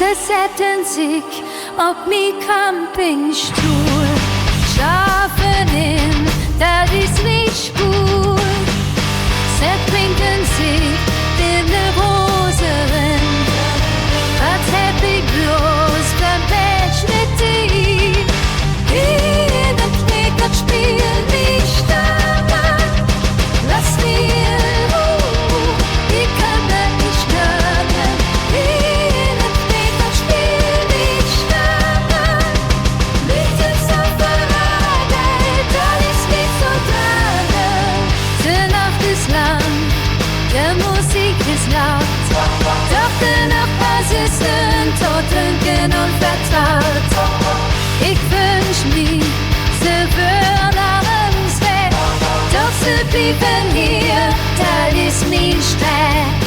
ze setten sich auf mi Campingstuhl, schlafen in, da ist nicht gut. Sie trinken sich in de Rosen, was hab ich bloß verwetscht mit dir? In dem Knickert spiel mich daran, lass mir Ruhe, ich kann das nicht hören. In dem Knickert spiel mich daran, mittels auf der Arbeit, alles geht so dran. Die Nacht ist lang, die Musik ist laut, doch der Nachbar ist ein Totenken und vertraut. Ich wünsch mir, sie würden uns weg, doch sie blieben hier, das ist mein Streit.